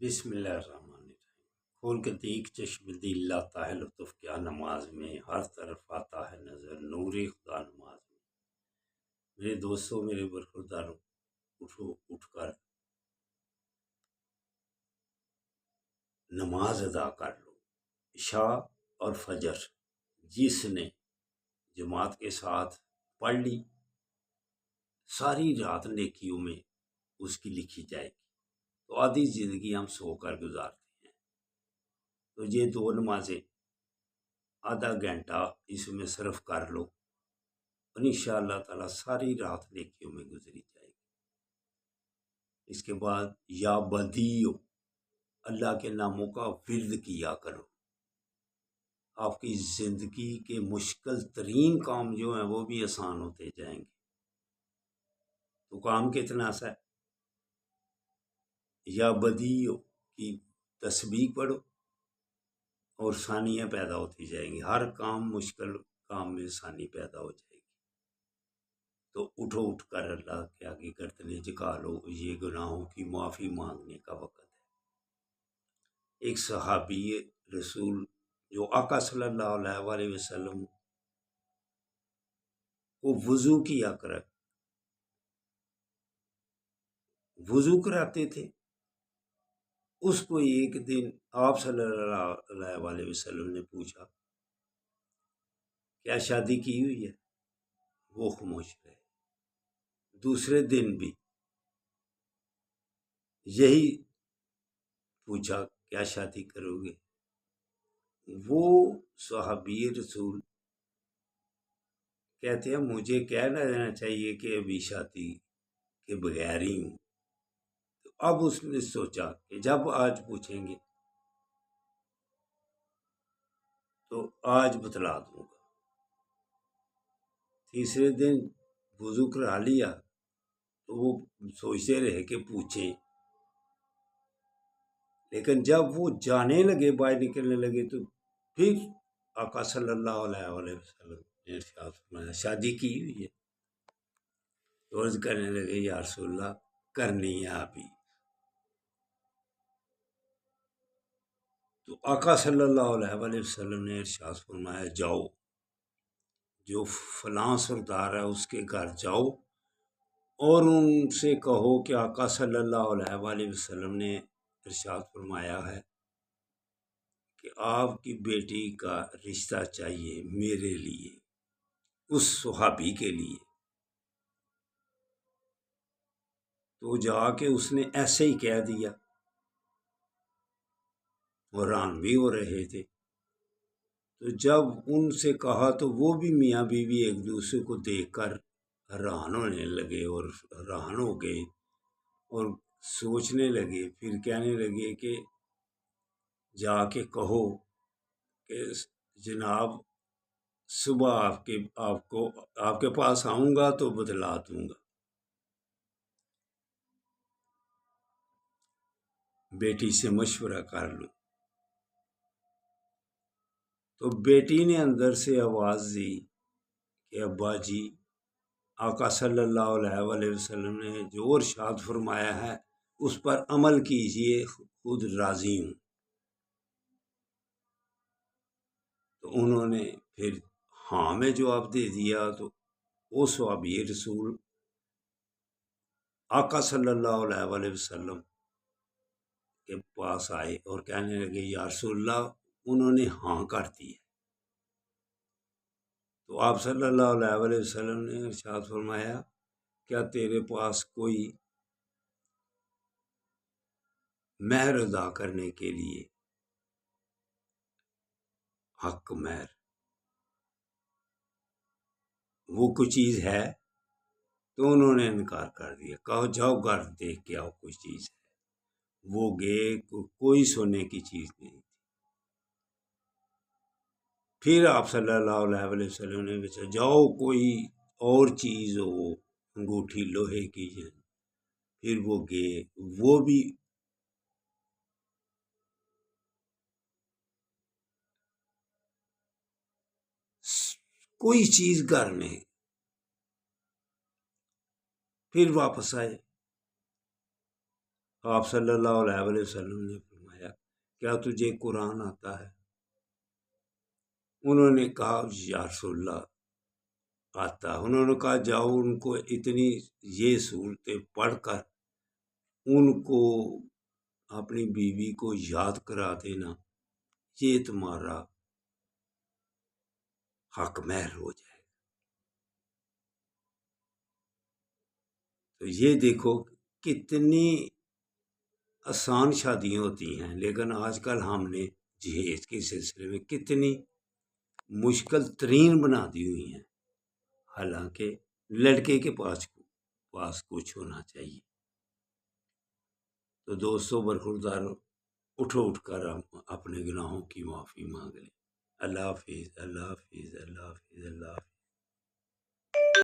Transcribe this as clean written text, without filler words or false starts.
بسم اللہ الرحمن الرحیم۔ کھول کے دیکھ چشم دل لاتا ہے لطف کیا نماز میں، ہر طرف آتا ہے نظر نور خدا نماز میں۔ میرے دوستوں، میرے برخورداروں، اٹھو، اٹھ کر نماز ادا کر لو۔ عشاء اور فجر جس نے جماعت کے ساتھ پڑھ لی، ساری رات نیکیوں میں اس کی لکھی جائے گی۔ تو آدھی زندگی ہم سو کر گزارتے ہیں، تو یہ دو نمازیں آدھا گھنٹہ اس میں صرف کر لو اور انشاءاللہ تعالی ساری رات نیکیوں میں گزری جائے گی۔ اس کے بعد یا بدیو، اللہ کے ناموں کا ورد کیا کرو۔ آپ کی زندگی کے مشکل ترین کام جو ہیں وہ بھی آسان ہوتے جائیں گے۔ تو کام کتنا سا ہے؟ یا بدیو کی تسبیح پڑھو اور ثانیہ پیدا ہوتی جائیں گی۔ ہر کام مشکل کام میں ثانی پیدا ہو جائے گی۔ تو اٹھو، اٹھ کر اللہ کے آگے گردنیں جھکا لو، یہ گناہوں کی معافی مانگنے کا وقت ہے۔ ایک صحابی رسول جو آقا صلی اللہ علیہ وسلم کو وضو کراتے تھے، اس کو ایک دن آپ صلی اللہ علیہ وسلم نے پوچھا کیا شادی کی ہوئی ہے؟ وہ خاموش رہے۔ دوسرے دن بھی یہی پوچھا کیا شادی کرو گے؟ وہ صحابی رسول کہتے ہیں مجھے کہنا دینا چاہیے کہ ابھی شادی کے بغیر ہی ہوں۔ تو اب اس نے سوچا کہ جب آج پوچھیں گے تو آج بتلا دوں گا۔ تیسرے دن وضو کرا لیا تو وہ سوچتے رہے کہ پوچھیں، لیکن جب وہ جانے لگے، باہر نکلنے لگے، تو پھر آقا صلی اللہ علیہ وسلم نے ارشاد فرمایا شادی کی ہوئی ہے؟ تو عرض کرنے لگے یا رسول اللہ کرنی ہے ابھی۔ تو آقا صلی اللہ علیہ وسلم نے ارشاد فرمایا جاؤ، جو فلاں سردار ہے اس کے گھر جاؤ اور ان سے کہو کہ آقا صلی اللہ علیہ وسلم نے ارشاد فرمایا ہے کہ آپ کی بیٹی کا رشتہ چاہیے میرے لیے، اس صحابی کے لیے۔ تو جا کے اس نے ایسے ہی کہہ دیا، حیران بھی ہو رہے تھے۔ تو جب ان سے کہا تو وہ بھی میاں بیوی ایک دوسرے کو دیکھ کر حیران ہونے لگے اور حیران ہو گئے اور سوچنے لگے، پھر کہنے لگے کہ جا کے کہو کہ جناب صبح آپ کے پاس آؤں گا تو بتلا دوں گا۔ بیٹی سے مشورہ کر لوں۔ تو بیٹی نے اندر سے آواز دی کہ ابا جی، آقا صلی اللہ علیہ وسلم نے جو ارشاد فرمایا ہے اس پر عمل کیجئے، خود راضی ہوں۔ تو انہوں نے پھر ہاں میں جواب دے دیا۔ تو وہ صحابی رسول آقا صلی اللہ علیہ وسلم کے پاس آئے اور کہنے لگے یا رسول اللہ انہوں نے ہاں کر دی ہے۔ تو آپ صلی اللہ علیہ وسلم نے ارشاد فرمایا کیا تیرے پاس کوئی مہر ادا کرنے کے لیے حق مہر وہ کوئی چیز ہے؟ تو انہوں نے انکار کر دیا، کہو جاؤ گھر دیکھ کے آؤ کوئی چیز ہے۔ وہ گئے، کوئی سونے کی چیز نہیں تھی۔ پھر آپ صلی اللہ علیہ وسلم نے پوچھا جاؤ کوئی اور چیز ہو، انگوٹھی لوہے کی ہے۔ پھر وہ گئے، وہ بھی کوئی چیز گھر میں۔ پھر واپس آئے، آپ صلی اللہ علیہ وسلم نے فرمایا کیا تجھے قرآن آتا ہے؟ انہوں نے کہا یا رسول اللہ آتا ہے۔ انہوں نے کہا جاؤ ان کو اتنی یہ صورتیں پڑھ کر ان کو اپنی بیوی کو یاد کرا دینا، یہ تمہارا حق مہر ہو جائے۔ تو یہ دیکھو کتنی آسان شادیاں ہوتی ہیں، لیکن آج کل ہم نے جہیز کے سلسلے میں کتنی مشکل ترین بنا دی ہوئی ہیں، حالانکہ لڑکے کے پاس کچھ ہونا چاہیے۔ تو دوستو برخوردارو، اٹھ کر ہم اپنے گناہوں کی معافی مانگ لیں۔ اللہ حافظ، اللہ حافظ، اللہ حافظ، اللہ حافظ۔